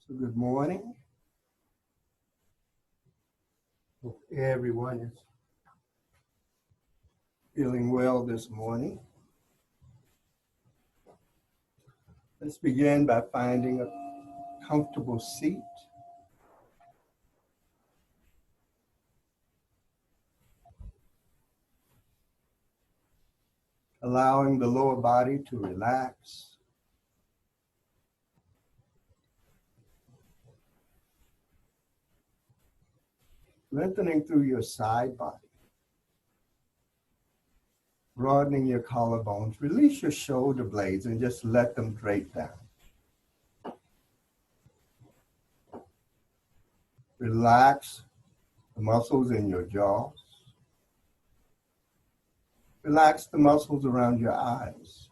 So good morning. Hope everyone is feeling well this morning. Let's begin by finding a comfortable seat. Allowing the lower body to relax. Lengthening through your side body. Broadening your collarbones. Release your shoulder blades and just let them drape down. Relax the muscles in your jaws. Relax the muscles around your eyes.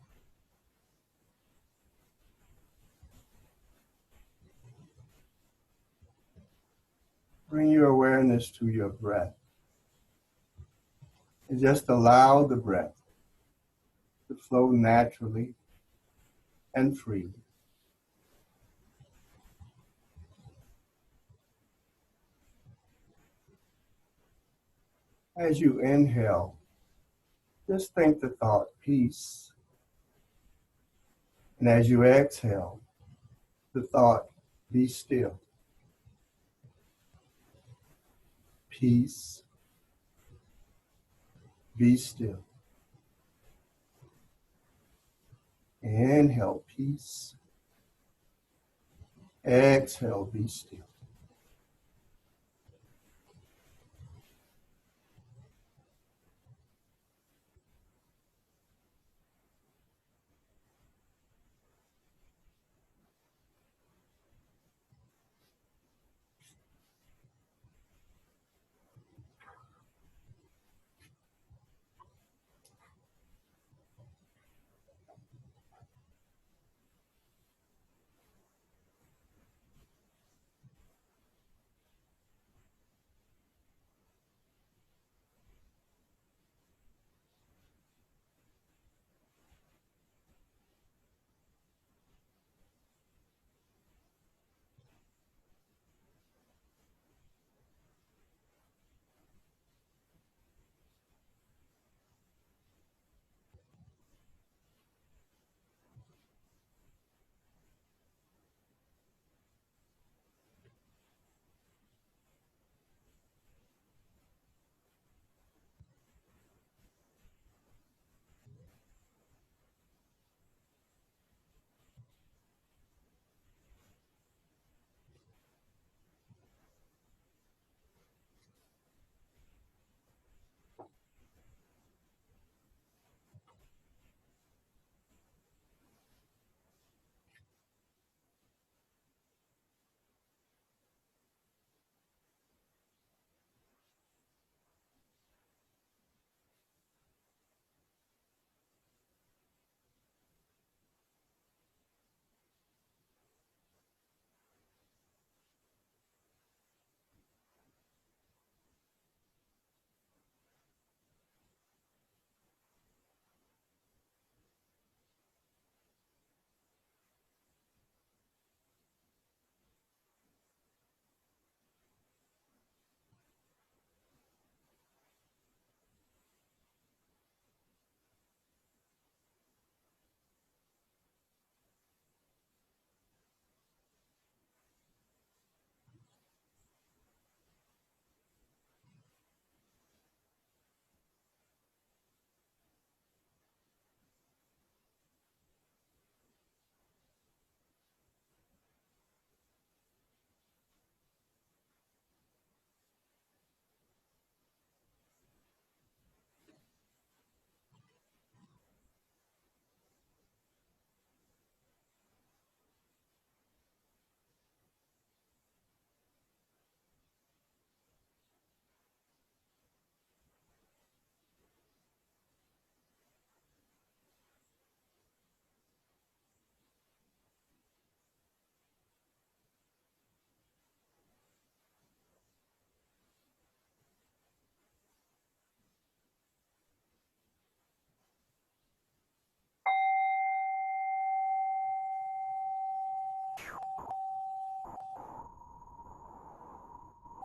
Bring your awareness to your breath. And just allow the breath to flow naturally and freely. As you inhale, just think the thought, peace. And as you exhale, the thought, be still. Peace, be still. Inhale, peace. Exhale, be still.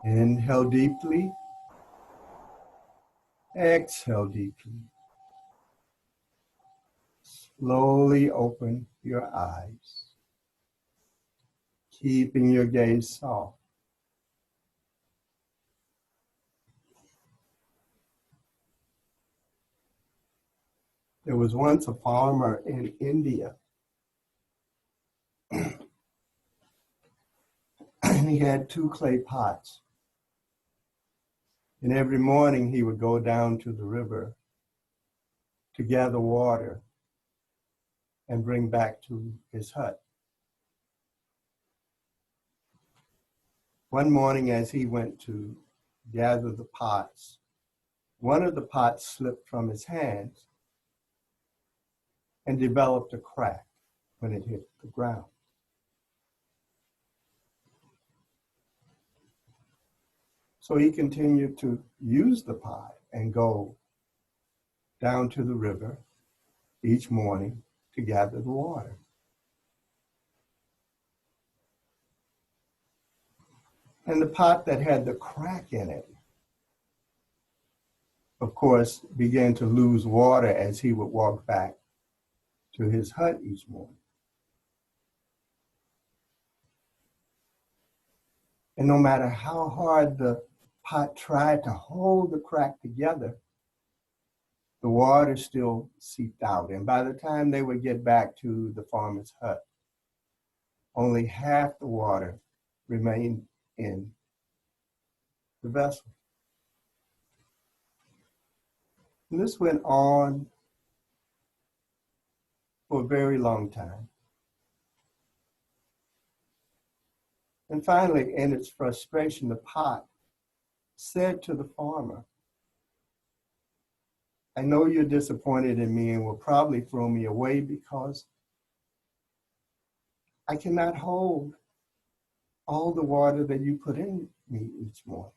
Inhale deeply. Exhale deeply. Slowly open your eyes, keeping your gaze soft. There was once a farmer in India, and he had two clay pots. And every morning he would go down to the river to gather water and bring back to his hut. One morning as he went to gather the pots, one of the pots slipped from his hands and developed a crack when it hit the ground. So he continued to use the pot and go down to the river each morning to gather the water. And the pot that had the crack in it, of course, began to lose water as he would walk back to his hut each morning. And no matter how hard the pot tried to hold the crack together, the water still seeped out. And by the time they would get back to the farmer's hut, only half the water remained in the vessel. And this went on for a very long time. And finally, in its frustration, the pot said to the farmer, I know you're disappointed in me and will probably throw me away because I cannot hold all the water that you put in me each morning.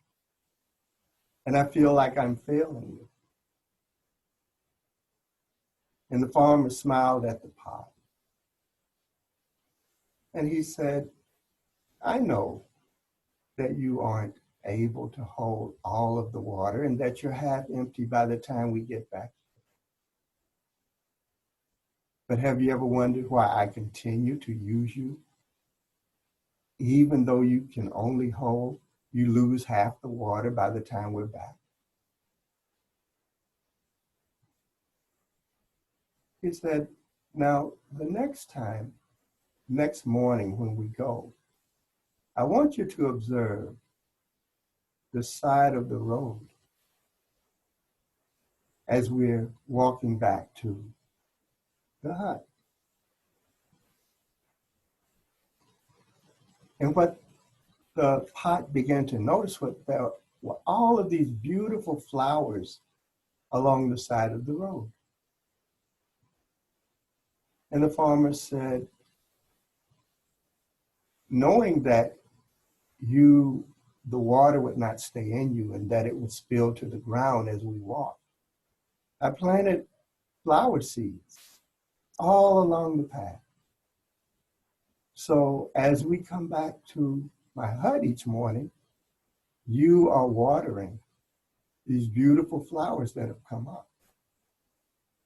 And I feel like I'm failing you. And the farmer smiled at the pot. And he said, I know that you aren't able to hold all of the water and that you're half empty by the time we get back. But have you ever wondered why I continue to use you? Even though you can only hold, you lose half the water by the time we're back. He said, now the next morning when we go, I want you to observe the side of the road as we're walking back to the hut. And what the pot began to notice was there were all of these beautiful flowers along the side of the road. And the farmer said, knowing that the water would not stay in you and that it would spill to the ground as we walked, I planted flower seeds all along the path. So as we come back to my hut each morning, you are watering these beautiful flowers that have come up.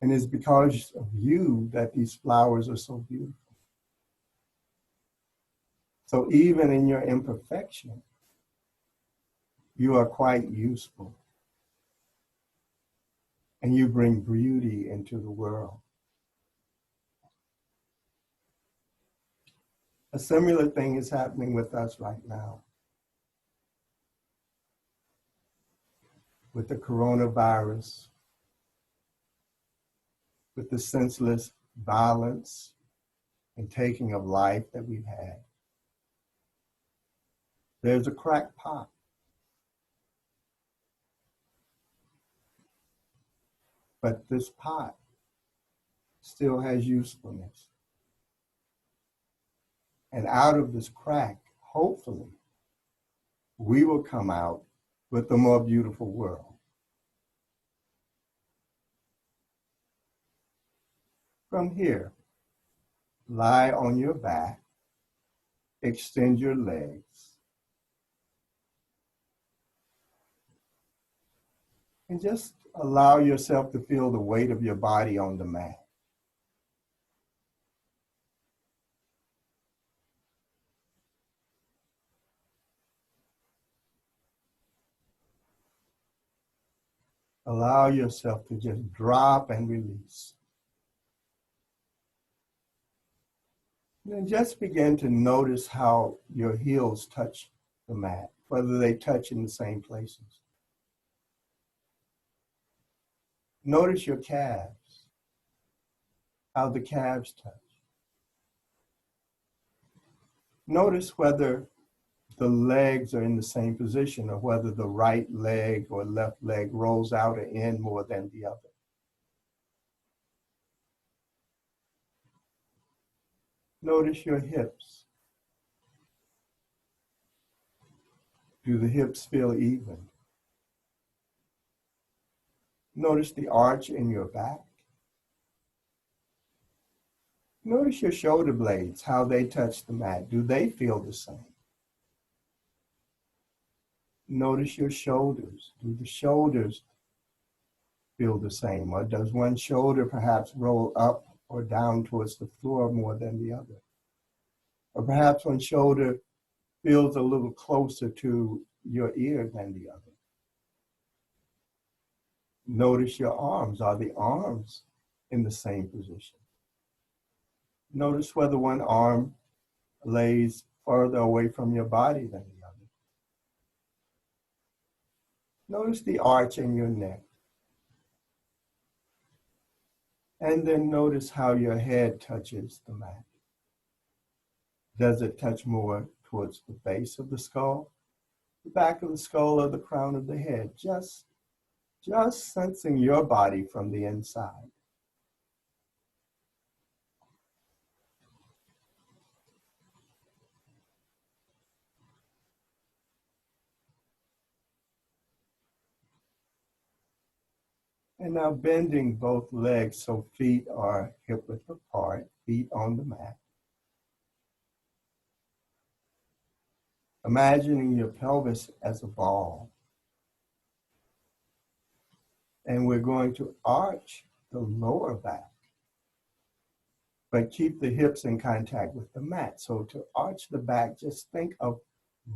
And it's because of you that these flowers are so beautiful. So even in your imperfection, you are quite useful. And you bring beauty into the world. A similar thing is happening with us right now. With the coronavirus, with the senseless violence and taking of life that we've had. There's a cracked pot. But this pot still has usefulness. And out of this crack, hopefully, we will come out with a more beautiful world. From here, lie on your back, extend your legs, And just allow yourself to feel the weight of your body on the mat. Allow yourself to just drop and release. And then just begin to notice how your heels touch the mat, whether they touch in the same places. Notice your calves, how the calves touch. Notice whether the legs are in the same position or whether the right leg or left leg rolls out or in more than the other. Notice your hips. Do the hips feel even? Notice the arch in your back. Notice your shoulder blades, how they touch the mat. Do they feel the same? Notice your shoulders. Do the shoulders feel the same? Or does one shoulder perhaps roll up or down towards the floor more than the other? Or perhaps one shoulder feels a little closer to your ear than the other. Notice your arms. Are the arms in the same position? Notice whether one arm lays further away from your body than the other. Notice the arch in your neck. And then notice how your head touches the mat. Does it touch more towards the base of the skull, the back of the skull, or the crown of the head? Just sensing your body from the inside. And now bending both legs so feet are hip width apart, feet on the mat. Imagining your pelvis as a ball. And we're going to arch the lower back, but keep the hips in contact with the mat. So to arch the back, just think of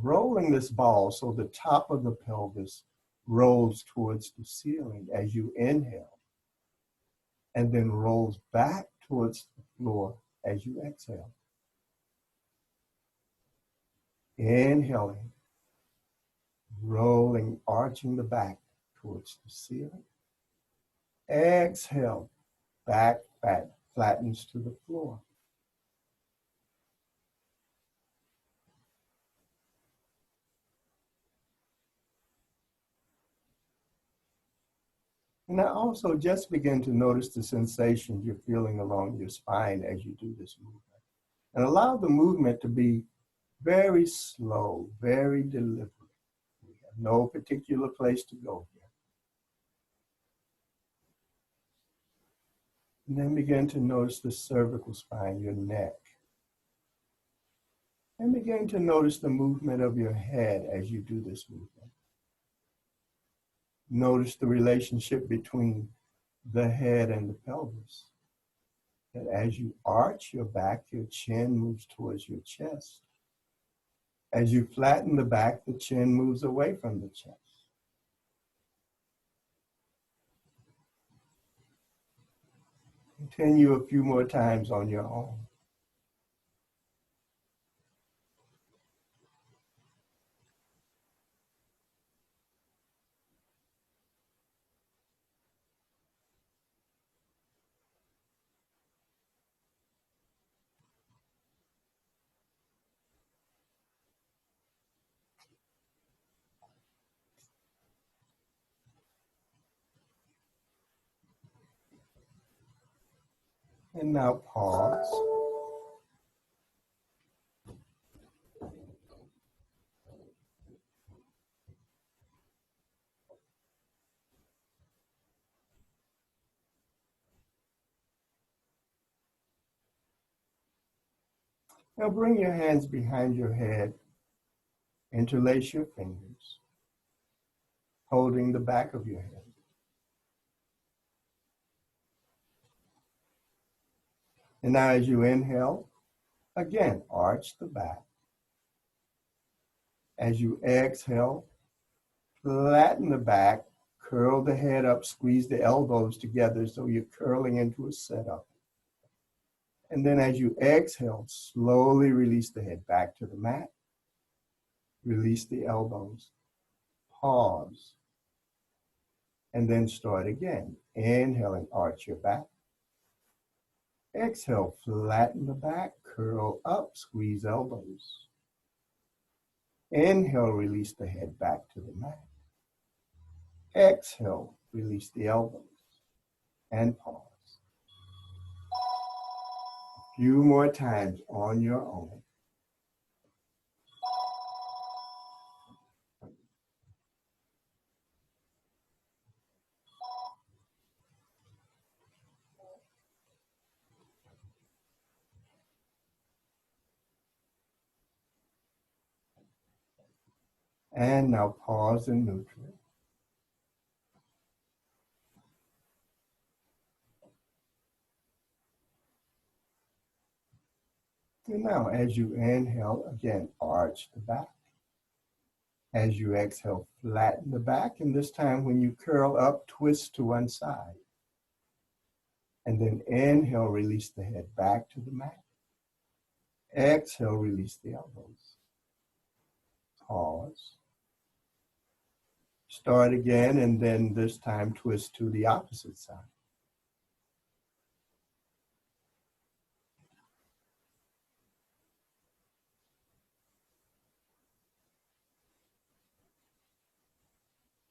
rolling this ball so the top of the pelvis rolls towards the ceiling as you inhale, and then rolls back towards the floor as you exhale. Inhaling, rolling, arching the back towards the ceiling. Exhale, back flattens to the floor. And now also just begin to notice the sensations you're feeling along your spine as you do this movement. And allow the movement to be very slow, very deliberate. We have no particular place to go here. And then begin to notice the cervical spine, your neck. And begin to notice the movement of your head as you do this movement. Notice the relationship between the head and the pelvis. That as you arch your back, your chin moves towards your chest. As you flatten the back, the chin moves away from the chest. Continue a few more times on your own. And now pause. Now bring your hands behind your head. Interlace your fingers, holding the back of your head. And now as you inhale, again, arch the back. As you exhale, flatten the back, curl the head up, squeeze the elbows together so you're curling into a setup. And then as you exhale, slowly release the head back to the mat. Release the elbows. Pause. And then start again. Inhaling, arch your back. Exhale, flatten the back, curl up, squeeze elbows. Inhale, release the head back to the mat. Exhale, release the elbows and pause. A few more times on your own. And now pause in neutral. And now as you inhale, again, arch the back. As you exhale, flatten the back. And this time when you curl up, twist to one side. And then inhale, release the head back to the mat. Exhale, release the elbows. Pause. Start again, and then this time twist to the opposite side.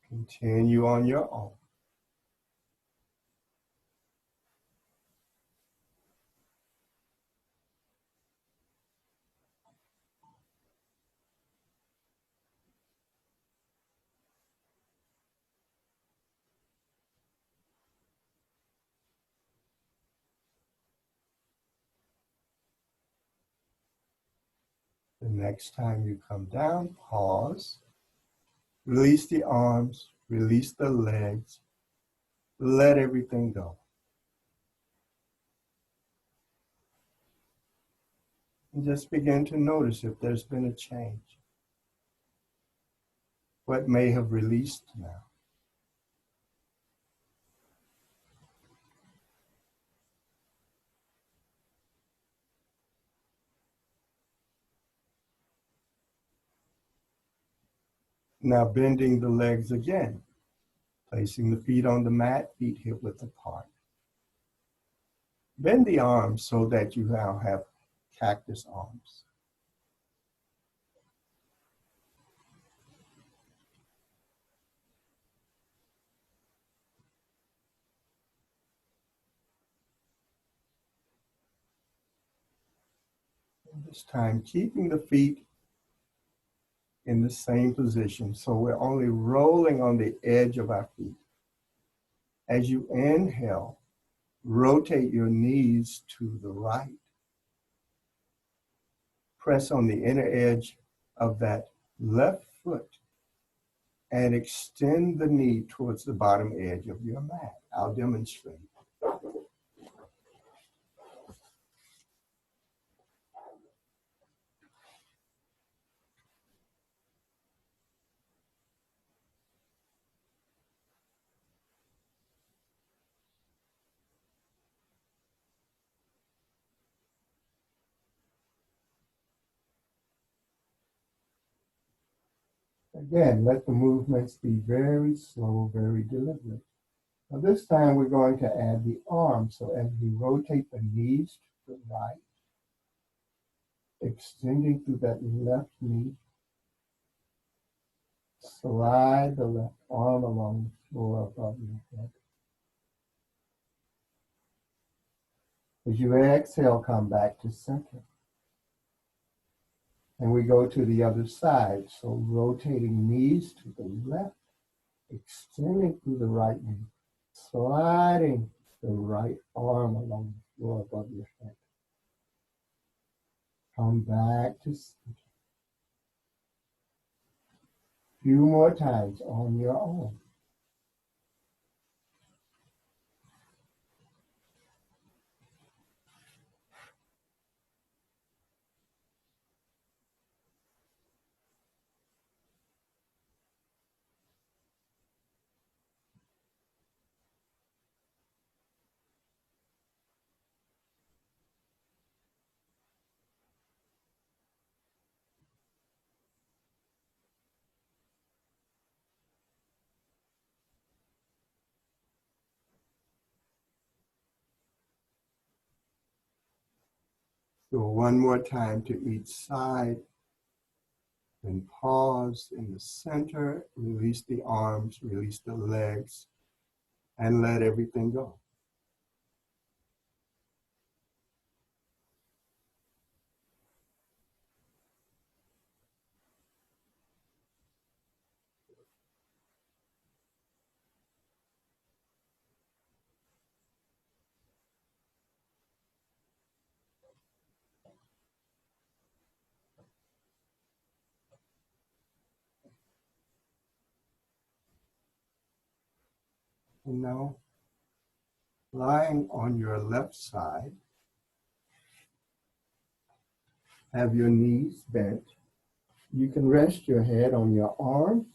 Continue on your own. The next time you come down, pause. Release the arms, release the legs. Let everything go. And just begin to notice if there's been a change. What may have released now. Now bending the legs again. Placing the feet on the mat, feet hip width apart. Bend the arms so that you now have cactus arms. And this time, keeping the feet in the same position, so we're only rolling on the edge of our feet. As you inhale, rotate your knees to the right. Press on the inner edge of that left foot and extend the knee towards the bottom edge of your mat. I'll demonstrate. Again, let the movements be very slow, very deliberate. Now this time we're going to add the arms. So as we rotate the knees to the right, extending through that left knee, slide the left arm along the floor above your head. As you exhale, come back to center. And we go to the other side. So rotating knees to the left, extending through the right knee, sliding the right arm along the floor above your head. Come back to center. A few more times on your own. So one more time to each side. Then pause in the center, release the arms, release the legs, and let everything go. And now, lying on your left side, have your knees bent. You can rest your head on your arm.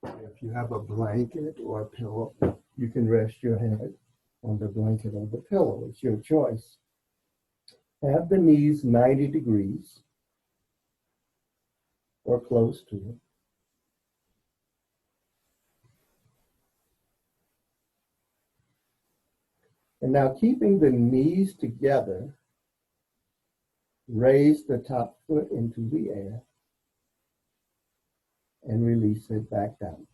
If you have a blanket or a pillow, you can rest your head on the blanket or the pillow. It's your choice. Have the knees 90 degrees or close to it. And now, keeping the knees together, raise the top foot into the air and release it back down.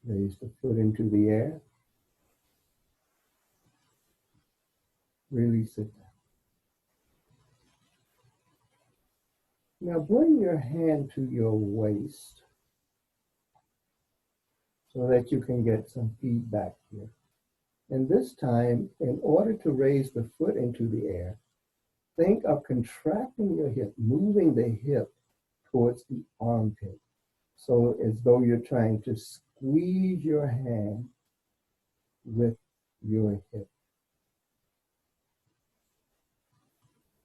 Raise the foot into the air, release it down. Now bring your hand to your waist so that you can get some feedback here. And this time, in order to raise the foot into the air, think of contracting your hip, moving the hip towards the armpit. So as though you're trying to squeeze your hand with your hip.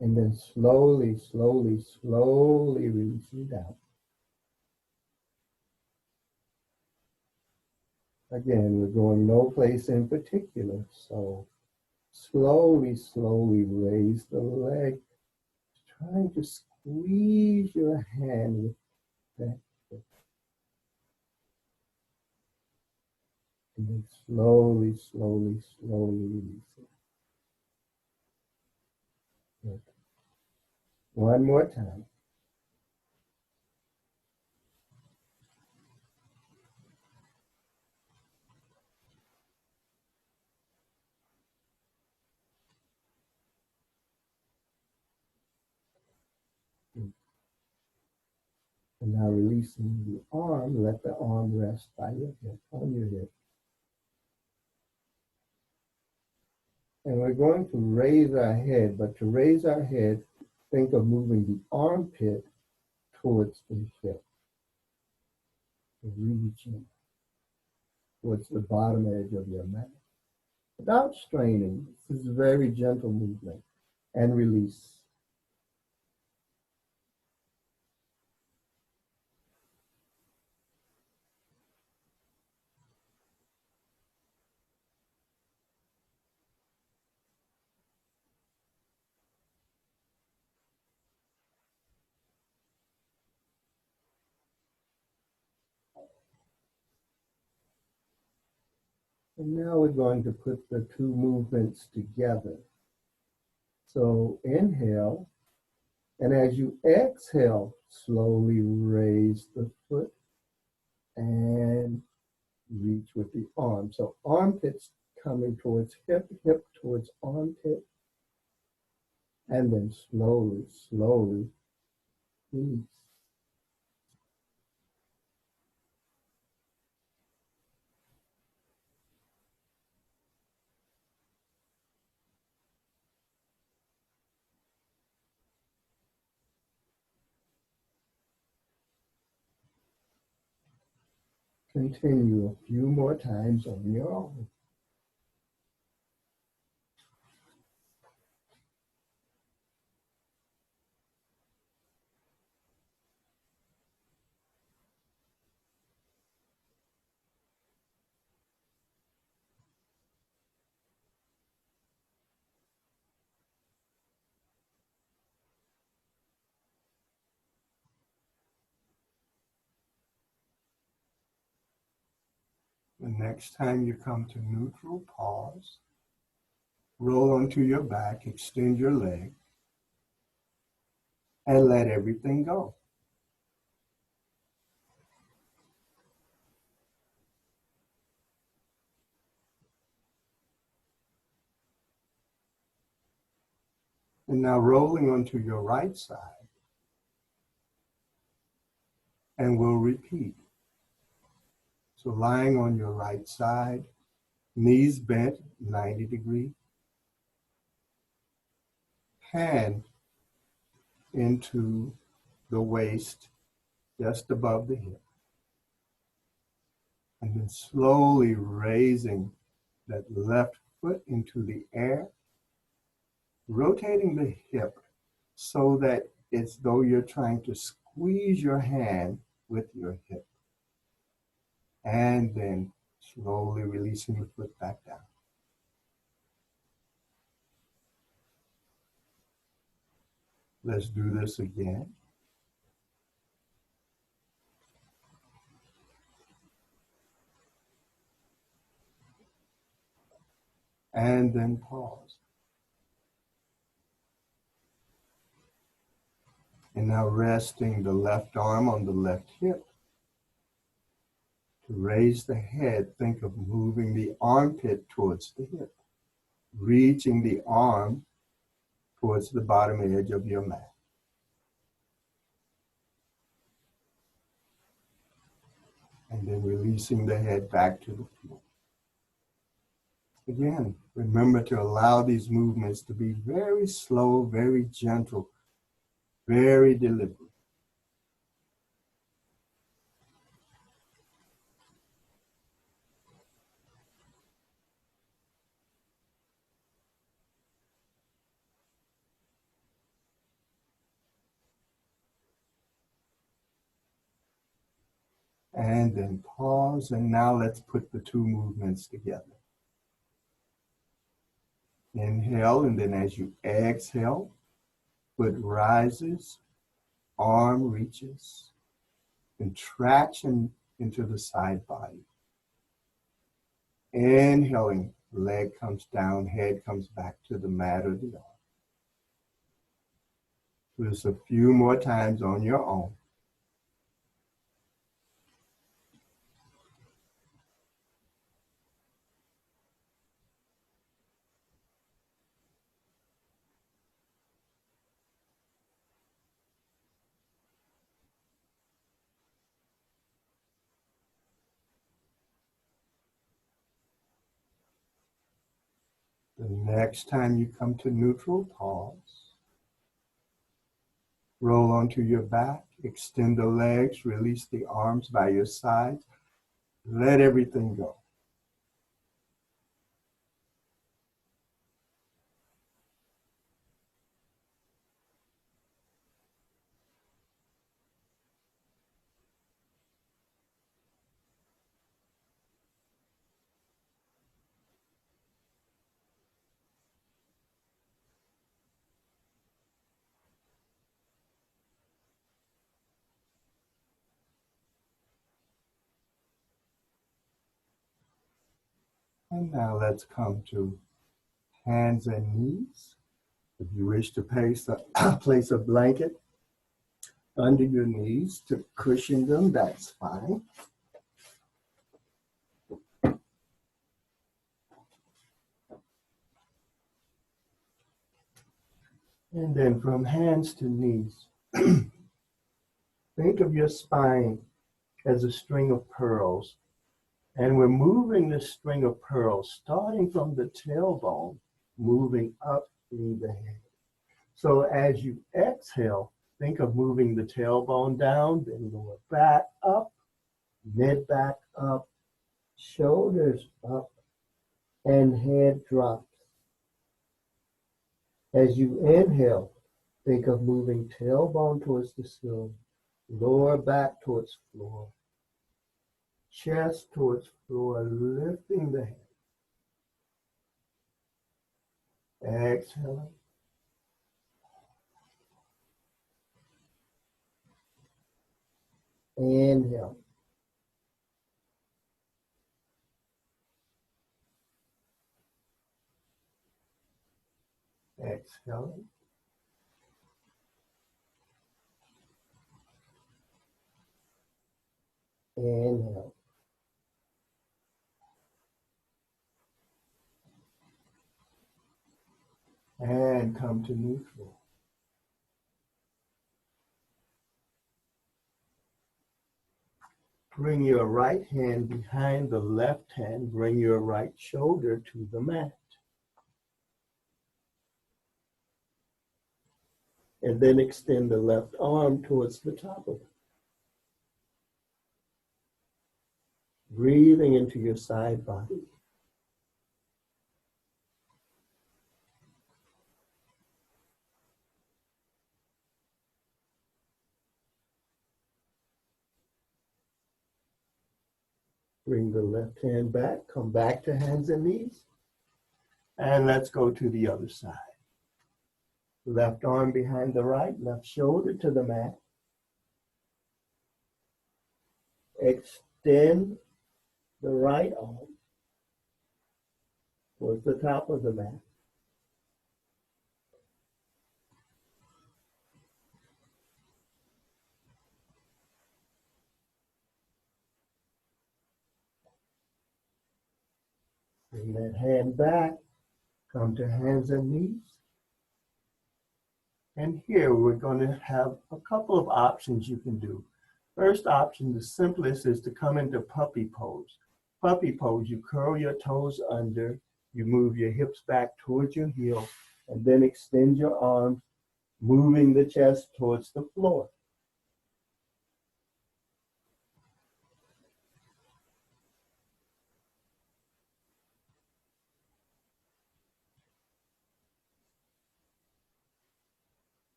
And then slowly, slowly, slowly release it down. Again, we're going no place in particular. So slowly, slowly raise the leg, trying to squeeze your hand with that hip. And then slowly, slowly, slowly release it. Good. One more time. Good. And now releasing the arm, let the arm rest by your hip, on your hip. And we're going to raise our head, but to raise our head, think of moving the armpit towards the hip. Reaching towards the bottom edge of your mat. Without straining, this is a very gentle movement. And release. And now we're going to put the two movements together. So inhale, and as you exhale, slowly raise the foot and reach with the arm. So armpits coming towards hip, hip towards armpit, and then slowly, slowly release. Continue a few more times on your own. The next time you come to neutral, pause. Roll onto your back, extend your leg, and let everything go. And now rolling onto your right side, and we'll repeat. So lying on your right side, knees bent 90 degrees, hand into the waist just above the hip, and then slowly raising that left foot into the air, rotating the hip so that it's though you're trying to squeeze your hand with your hip, and then slowly releasing the foot back down. Let's do this again. And then pause. And now resting the left arm on the left hip. To raise the head, think of moving the armpit towards the hip, reaching the arm towards the bottom edge of your mat. And then releasing the head back to the floor. Again, remember to allow these movements to be very slow, very gentle, very deliberate. And then pause, and now let's put the two movements together. Inhale, and then as you exhale, foot rises, arm reaches, contraction into the side body. Inhaling, leg comes down, head comes back to the mat or the arm. Do this a few more times on your own. The next time you come to neutral, pause. Roll onto your back, extend the legs, release the arms by your sides. Let everything go. And now let's come to hands and knees. If you wish to place a blanket under your knees to cushion them, that's fine. And then from hands to knees, think of your spine as a string of pearls. And we're moving this string of pearls, starting from the tailbone, moving up through the head. So as you exhale, think of moving the tailbone down, then lower back up, mid back up, shoulders up, and head drops. As you inhale, think of moving tailbone towards the ceiling, lower back towards floor, chest towards floor, lifting the head. Exhaling. Inhale. Exhaling. Inhale. And come to neutral. Bring your right hand behind the left hand. Bring your right shoulder to the mat. And then extend the left arm towards the top of it. Breathing into your side body. Bring the left hand back. Come back to hands and knees. And let's go to the other side. Left arm behind the right, left shoulder to the mat. Extend the right arm towards the top of the mat. Bring that hand back. Come to hands and knees. And here we're going to have a couple of options you can do. First option, the simplest, is to come into puppy pose. Puppy pose, you curl your toes under, you move your hips back towards your heel, and then extend your arms, moving the chest towards the floor.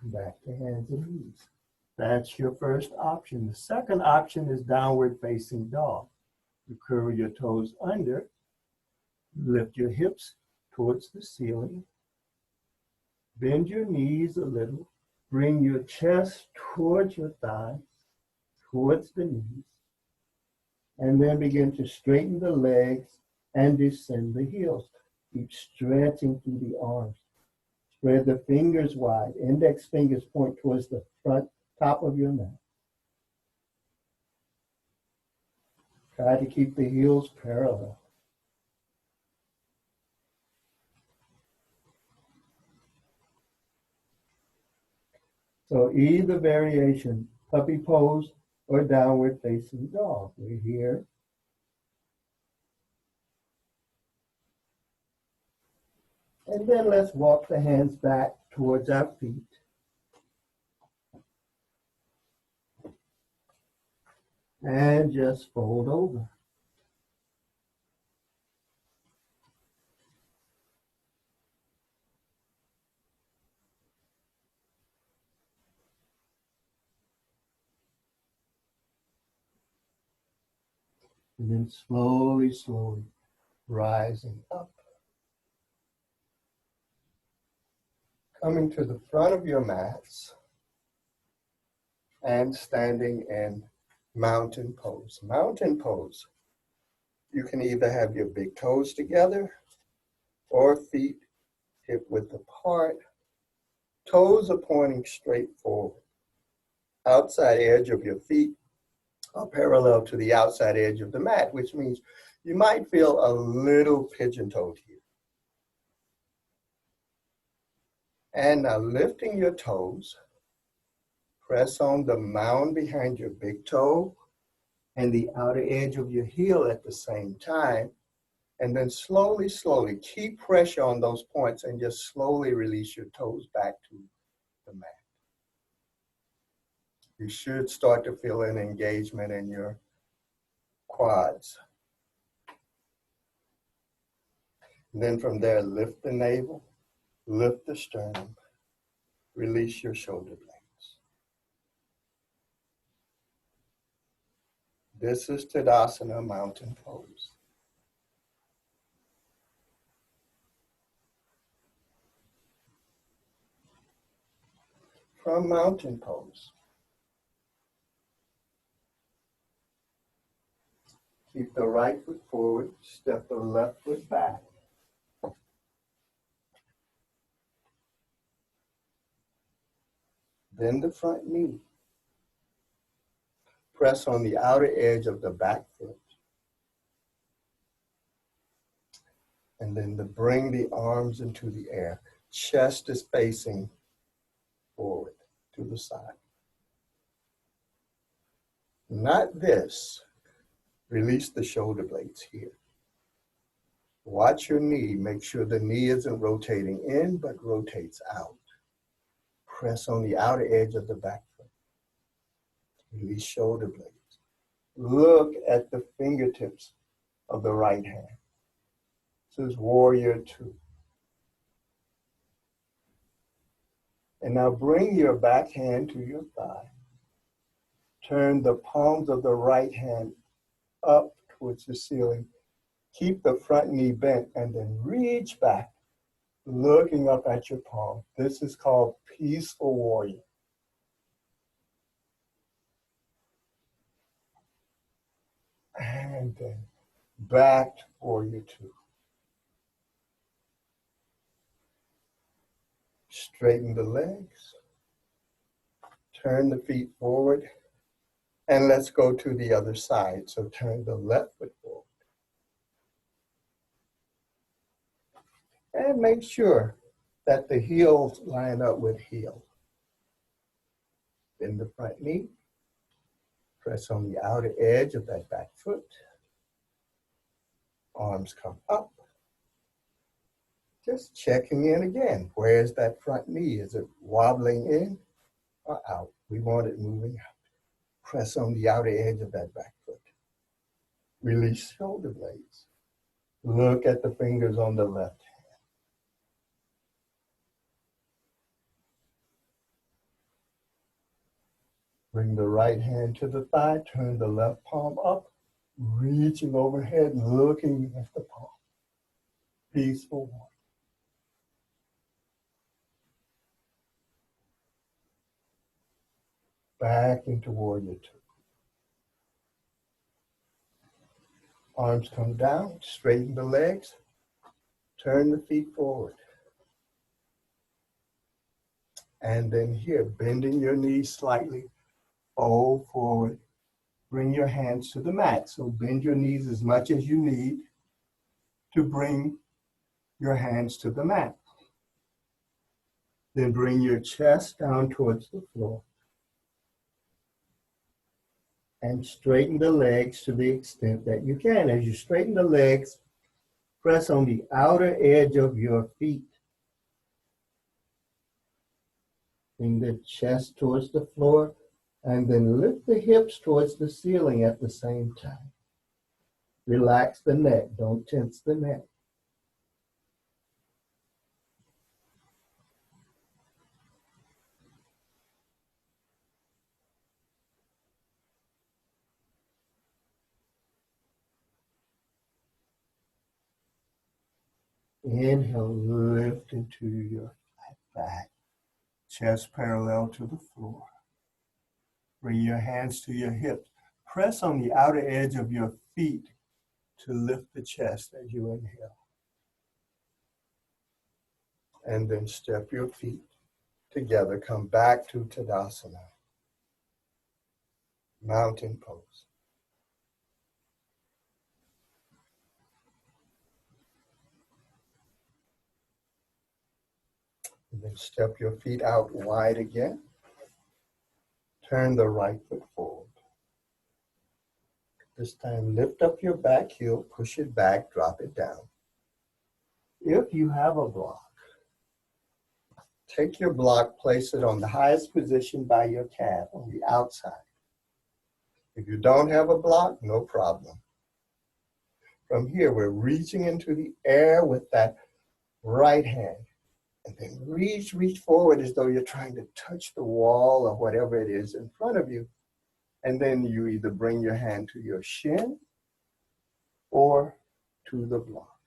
Back to hands and knees. That's your first option. The second option is downward facing dog. You curl your toes under, lift your hips towards the ceiling, bend your knees a little, bring your chest towards your thighs, towards the knees, and then begin to straighten the legs and descend the heels. Keep stretching through the arms. Spread the fingers wide. Index fingers point towards the front top of your mat. Try to keep the heels parallel. So either variation, puppy pose or downward facing dog. We're here. And then let's walk the hands back towards our feet. And just fold over. And then slowly, slowly rising up. Coming to the front of your mats and standing in mountain pose. Mountain pose. You can either have your big toes together or feet hip width apart. Toes are pointing straight forward. Outside edge of your feet are parallel to the outside edge of the mat, which means you might feel a little pigeon-toed here. And now lifting your toes, press on the mound behind your big toe and the outer edge of your heel at the same time. And then slowly, slowly keep pressure on those points and just slowly release your toes back to the mat. You should start to feel an engagement in your quads. And then from there, lift the navel, lift the sternum, release your shoulder blades. This is Tadasana, mountain pose. From mountain pose, Keep the right foot forward, step the left foot back. Bend the front knee. Press on the outer edge of the back foot. And then bring the arms into the air. Chest is facing forward to the side. Not this. Release the shoulder blades here. Watch your knee. Make sure the knee isn't rotating in, but rotates out. Press on the outer edge of the back foot. Release shoulder blades. Look at the fingertips of the right hand. This is warrior 2. And now bring your back hand to your thigh. Turn the palms of the right hand up towards the ceiling. Keep the front knee bent and then reach back, looking up at your palm. This is called peaceful warrior. And then back to warrior 2. Straighten the legs. Turn the feet forward. And let's go to the other side. So turn the left foot forward. And make sure that the heels line up with heel. Bend the front knee. Press on the outer edge of that back foot. Arms come up. Just checking in again. Where's that front knee? Is it wobbling in or out? We want it moving out. Press on the outer edge of that back foot. Release shoulder blades. Look at the fingers on the left hand. Bring the right hand to the thigh. Turn the left palm up. Reaching overhead, looking at the palm. Peaceful one. Back into warrior 2. Arms come down, straighten the legs, turn the feet forward. And then here, bending your knees slightly, fold forward, bring your hands to the mat. So bend your knees as much as you need to bring your hands to the mat. Then bring your chest down towards the floor. And straighten the legs to the extent that you can. As you straighten the legs, press on the outer edge of your feet. Bring the chest towards the floor, and then lift the hips towards the ceiling at the same time. Relax the neck, don't tense the neck. Inhale, lift into your flat back, chest parallel to the floor. Bring your hands to your hips. Press on the outer edge of your feet to lift the chest as you inhale. And then step your feet together. Come back to Tadasana, mountain pose. And then step your feet out wide again. Turn the right foot forward. This time, lift up your back heel, push it back, drop it down. If you have a block, take your block, place it on the highest position by your calf on the outside. If you don't have a block, no problem. From here, we're reaching into the air with that right hand. And then reach forward as though you're trying to touch the wall or whatever it is in front of you. And then you either bring your hand to your shin or to the block.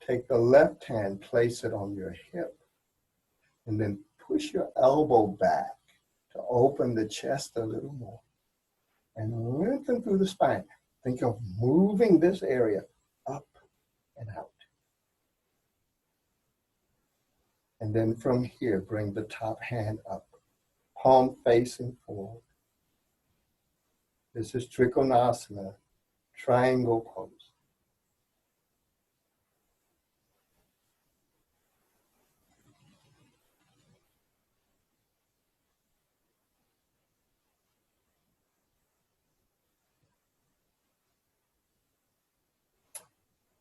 Take the left hand, place it on your hip, and then push your elbow back to open the chest a little more. and lengthen through the spine. Think of moving this area up and out. And then from here, bring the top hand up, palm facing forward. This is Trikonasana, triangle pose.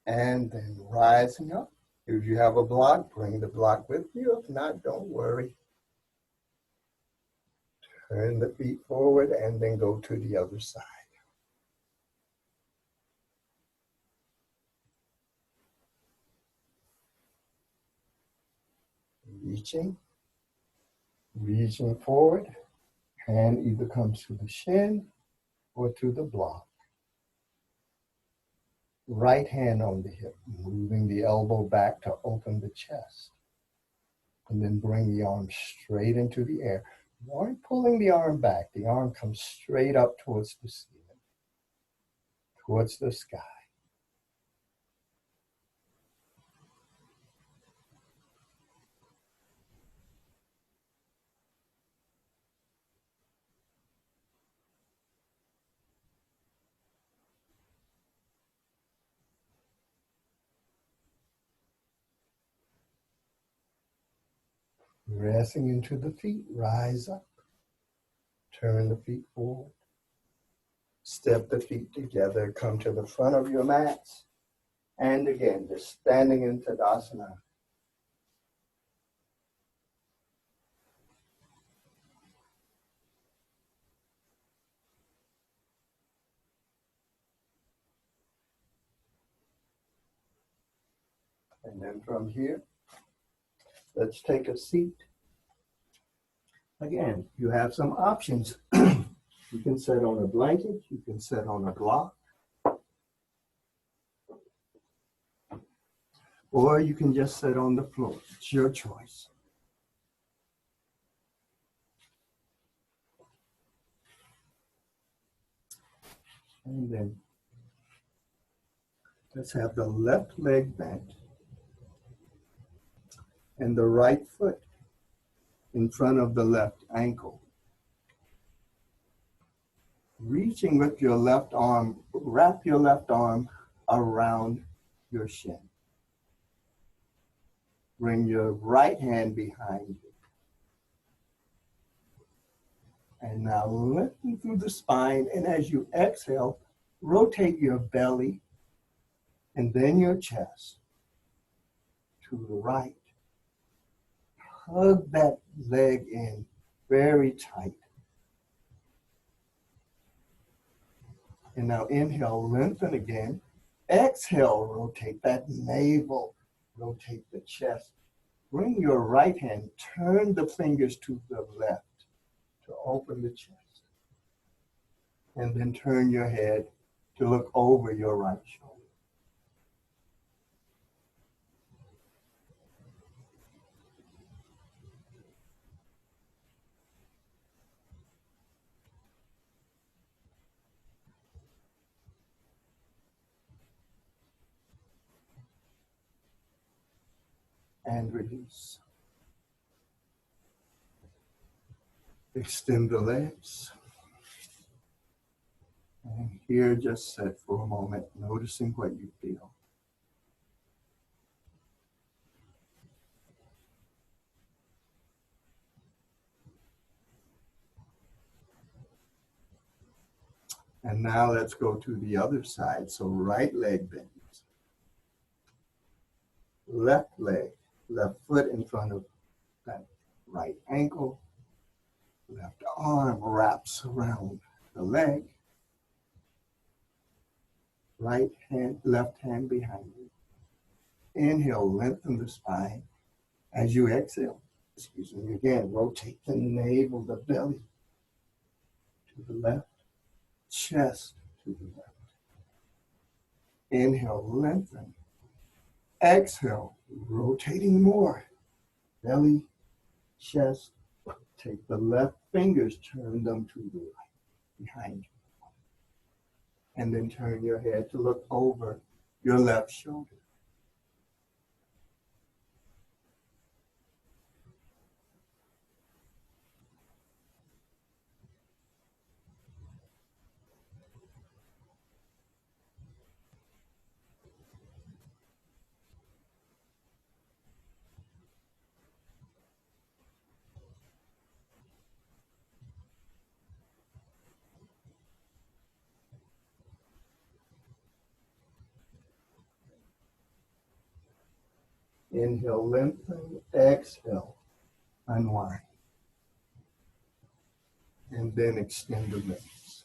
And then rising up. If you have a block, bring the block with you. If not, don't worry. Turn the feet forward and then go to the other side. Reaching forward. Hand either comes to the shin or to the block. Right hand on the hip, moving the elbow back to open the chest. And then bring the arm straight into the air. You aren't pulling the arm back. The arm comes straight up towards the ceiling, towards the sky. Pressing into the feet, rise up. Turn the feet forward. Step the feet together, come to the front of your mats. And again, just standing in Tadasana. And then from here, let's take a seat. Again, you have some options. You can sit on a blanket, you can sit on a block, or you can just sit on the floor. It's your choice. And then let's have the left leg bent and the right foot in front of the left ankle. Reaching with your left arm, wrap your left arm around your shin. Bring your right hand behind you. And now lifting through the spine, and as you exhale, rotate your belly and then your chest to the right. Hug that leg in very tight. And now inhale, lengthen again. Exhale, rotate that navel, rotate the chest. Bring your right hand, turn the fingers to the left to open the chest. And then turn your head to look over your right shoulder. And release. Extend the legs. And here, just sit for a moment, noticing what you feel. And now let's go to the other side. So right leg bends. Left leg, left foot in front of that right ankle. Left arm wraps around the leg. Right hand, left hand behind you. Inhale, lengthen the spine. As you exhale, excuse me, again, rotate the navel, the belly to the left, chest to the left. Inhale, lengthen. Exhale, rotating more. Belly, chest. Take the left fingers, turn them to the right, behind you. And then turn your head to look over your left shoulder. Inhale, lengthen. Exhale, unwind. And then extend the legs.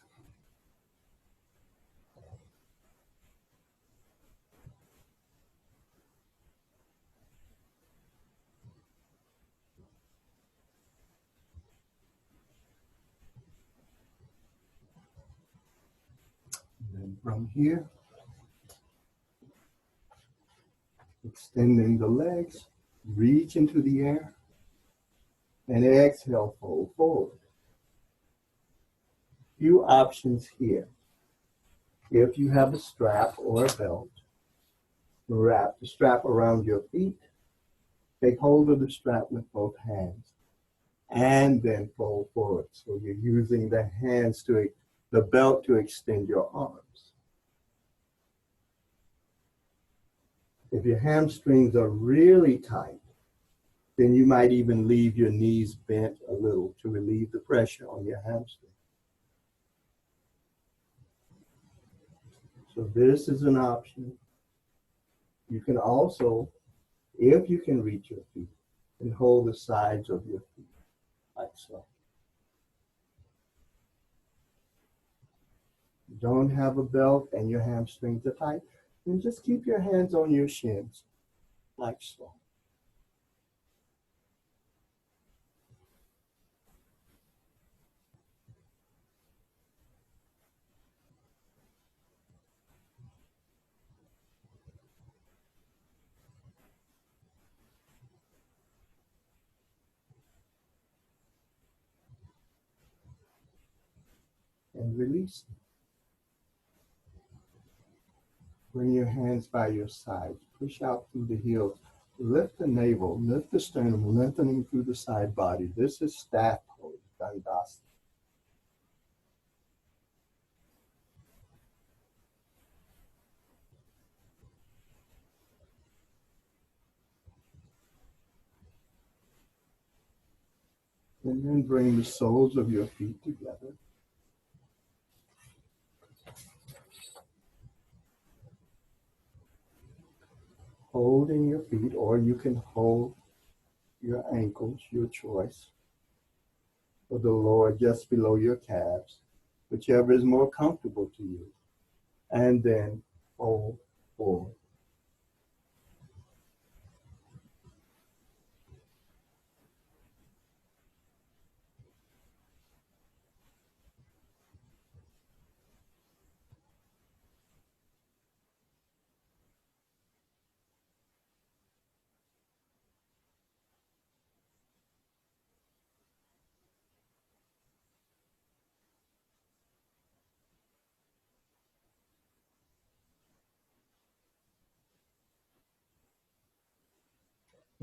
And then from here, extending the legs, reach into the air, and exhale, fold forward. Few options here. If you have a strap or a belt, wrap the strap around your feet, take hold of the strap with both hands, and then fold forward. So you're using the hands the belt to extend your arms. If your hamstrings are really tight, then you might even leave your knees bent a little to relieve the pressure on your hamstring. So this is an option. You can also, if you can reach your feet, and hold the sides of your feet like so. You don't have a belt and your hamstrings are tight, then just keep your hands on your shins like so. And release. Bring your hands by your sides. Push out through the heels. Lift the navel, lift the sternum, lengthening through the side body. This is staff pose, Dandasana. And then bring the soles of your feet together. Holding your feet, or you can hold your ankles, your choice, or the lower just below your calves, whichever is more comfortable to you. And then fold forward.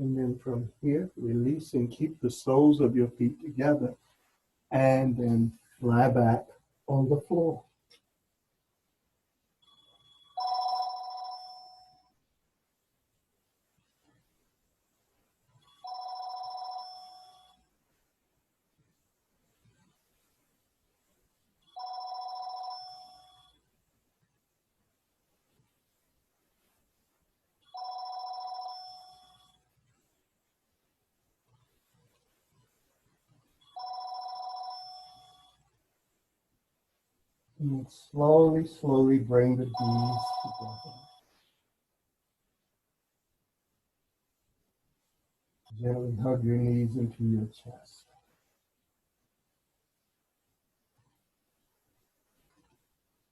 And then from here, release and keep the soles of your feet together. And then lie back on the floor. And then slowly, slowly bring the knees together. Gently hug your knees into your chest.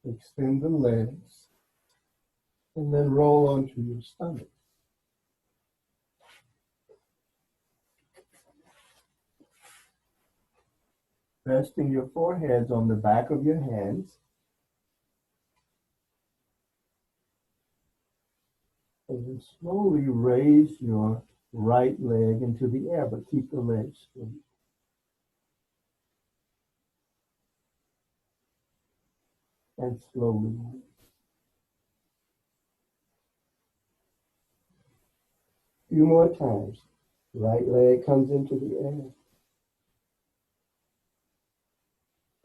Extend the legs. And then roll onto your stomach. Resting your foreheads on the back of your hands. And slowly raise your right leg into the air, but keep the leg straight. And slowly move. A few more times. Right leg comes into the air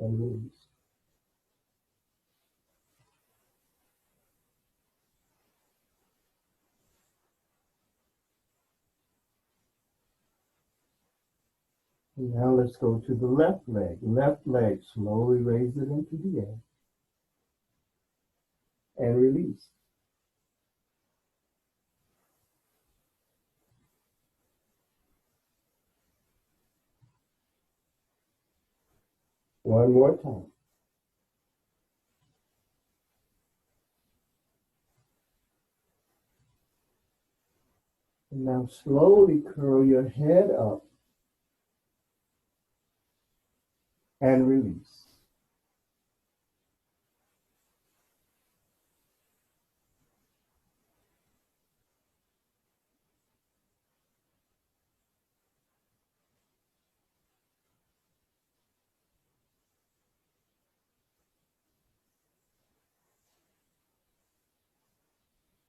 and release. And now let's go to the left leg. Left leg, slowly raise it into the air and release. One more time. And now slowly curl your head up and release.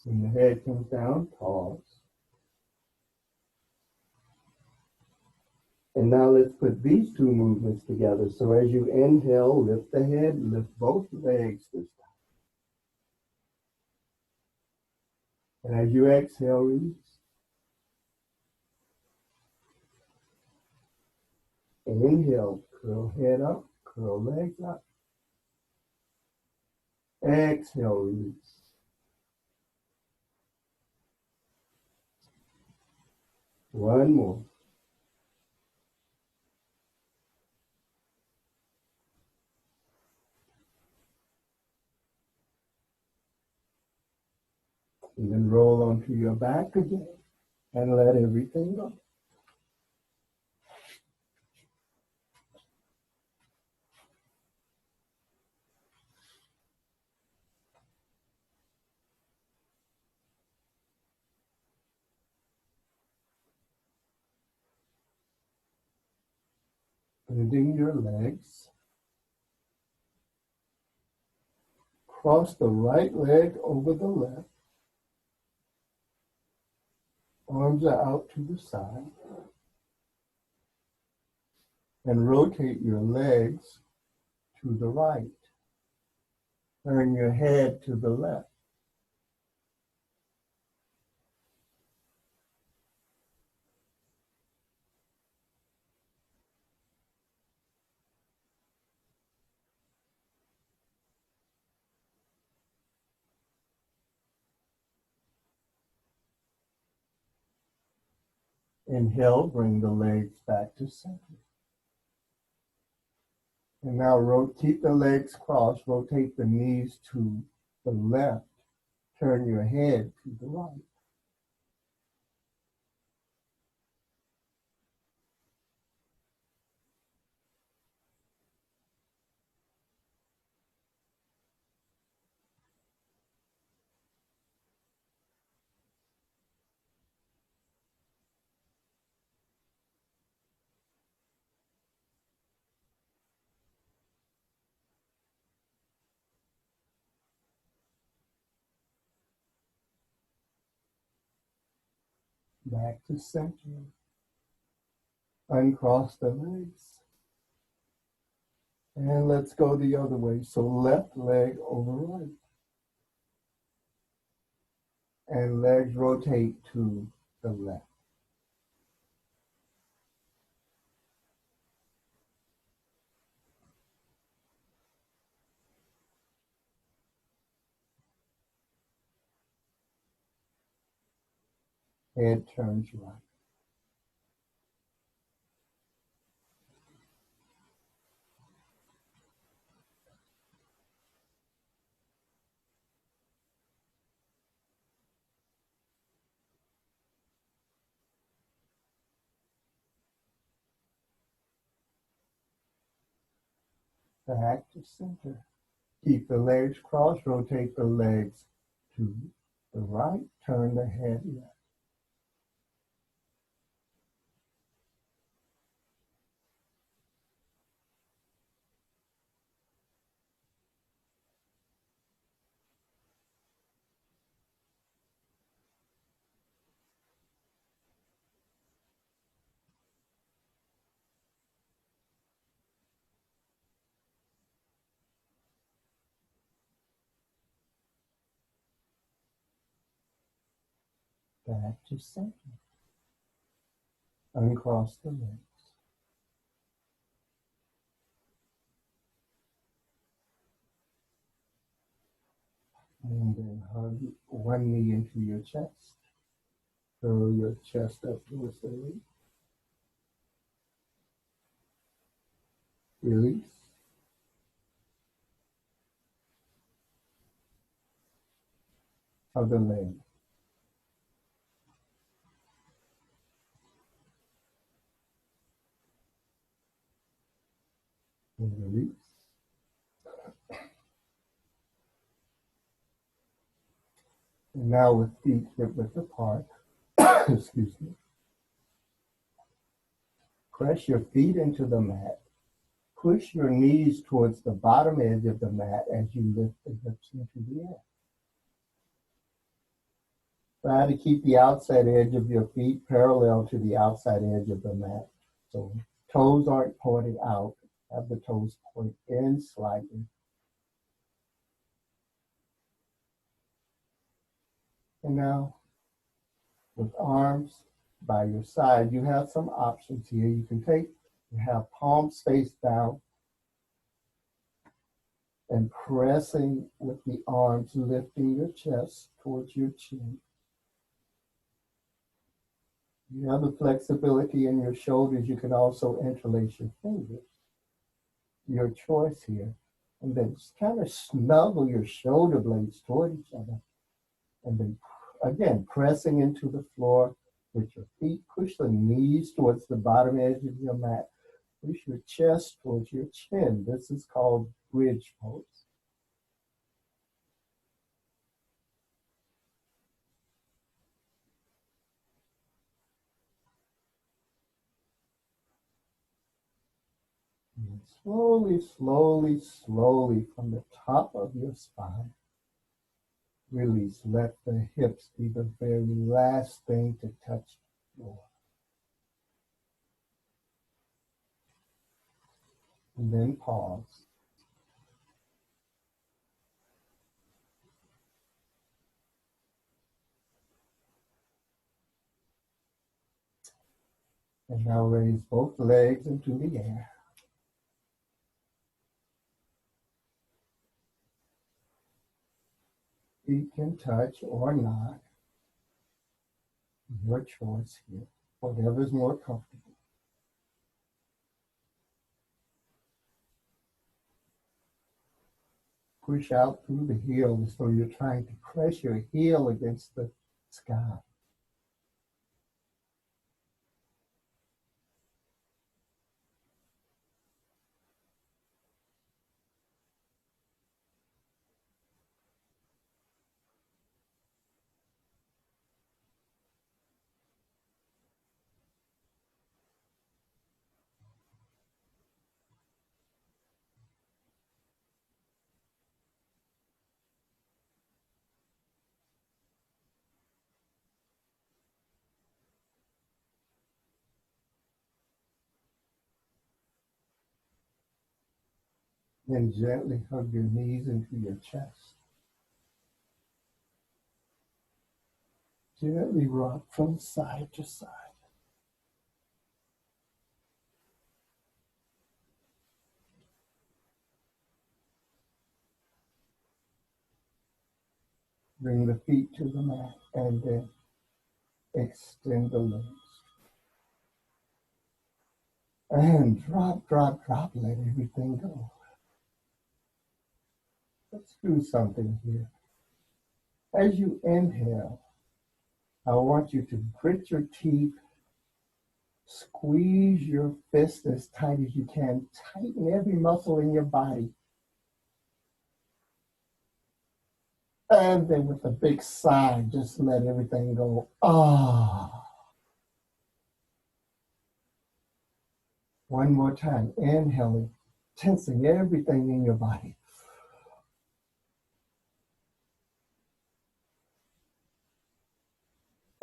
When the head comes down, pause. And now let's put these two movements together. So as you inhale, lift the head, lift both legs this time. And as you exhale, release. Inhale, curl head up, curl legs up. Exhale, release. One more. And then roll onto your back again and let everything go. Bending your legs. Cross the right leg over the left. Arms are out to the side. And rotate your legs to the right. Turn your head to the left. Inhale, bring the legs back to center. And now keep the legs crossed, rotate the knees to the left, turn your head to the right. Back to center. Uncross the legs. And let's go the other way. So left leg over right. And legs rotate to the left. Head turns right. Back to center. Keep the legs crossed, rotate the legs to The right, turn the head left. Back to center. Uncross the legs. And then hug one knee into your chest. Throw your chest up towards the knee. Release. Of the leg. And release. And now with feet hip width apart, excuse me, press your feet into the mat. Push your knees towards the bottom edge of the mat as you lift the hips into the air. Try to keep the outside edge of your feet parallel to the outside edge of the mat. So toes aren't pointing out. Have the toes point in slightly. And now, with arms by your side, you have some options here. You have palms face down and pressing with the arms, lifting your chest towards your chin. You have the flexibility in your shoulders. You can also interlace your fingers. Your choice here. And then just kind of snuggle your shoulder blades toward each other. And then again, pressing into the floor with your feet. Push the knees towards the bottom edge of your mat. Push your chest towards your chin. This is called bridge pose. And slowly, slowly, slowly from the top of your spine, release. Let the hips be the very last thing to touch the floor. And then pause. And now raise both legs into the air. Feet can touch or not. Your choice here. Whatever's more comfortable. Push out through the heels so you're trying to press your heel against the sky. Then gently hug your knees into your chest. Gently rock from side to side. Bring the feet to the mat and then extend the legs. And drop, drop, drop. Let everything go. Let's do something here. As you inhale, I want you to grit your teeth, squeeze your fist as tight as you can, tighten every muscle in your body. And then with a big sigh, just let everything go. Ah. One more time. Inhaling, tensing everything in your body.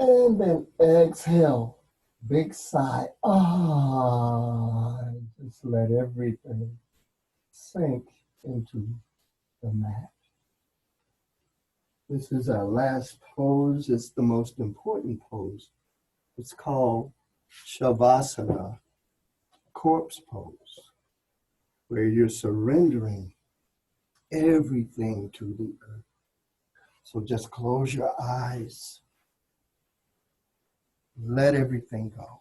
And then exhale. Big sigh. Ah. Just let everything sink into the mat. This is our last pose. It's the most important pose. It's called Shavasana, corpse pose, where you're surrendering everything to the earth. So just close your eyes. Let everything go.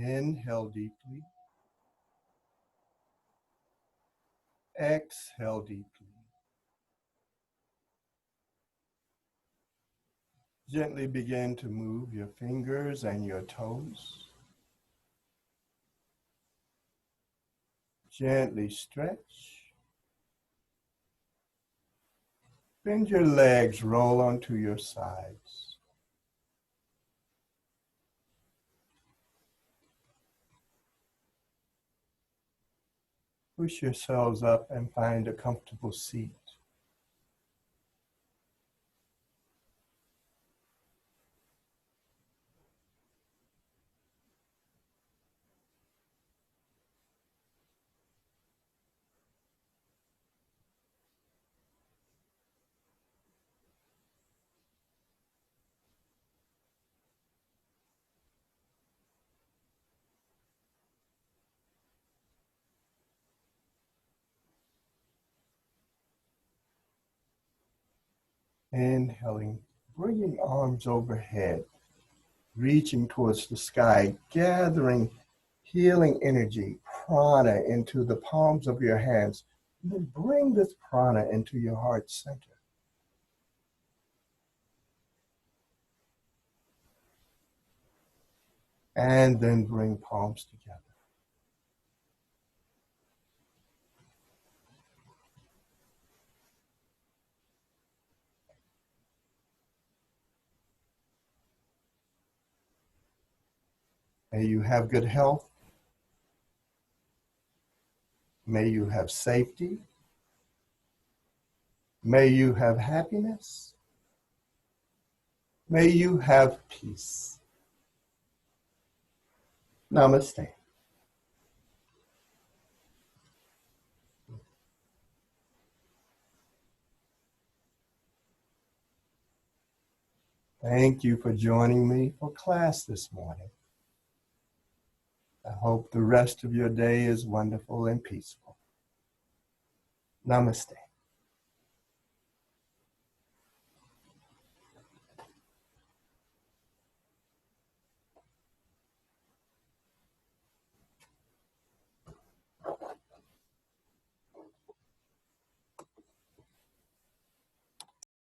Inhale deeply. Exhale deeply. Gently begin to move your fingers and your toes. Gently stretch. Bend your legs, roll onto your sides. Push yourselves up and find a comfortable seat. Inhaling, bringing arms overhead, reaching towards the sky, gathering healing energy, prana, into the palms of your hands. And then bring this prana into your heart center. And then bring palms together. May you have good health. May you have safety. May you have happiness. May you have peace. Namaste. Thank you for joining me for class this morning. I hope the rest of your day is wonderful and peaceful. Namaste.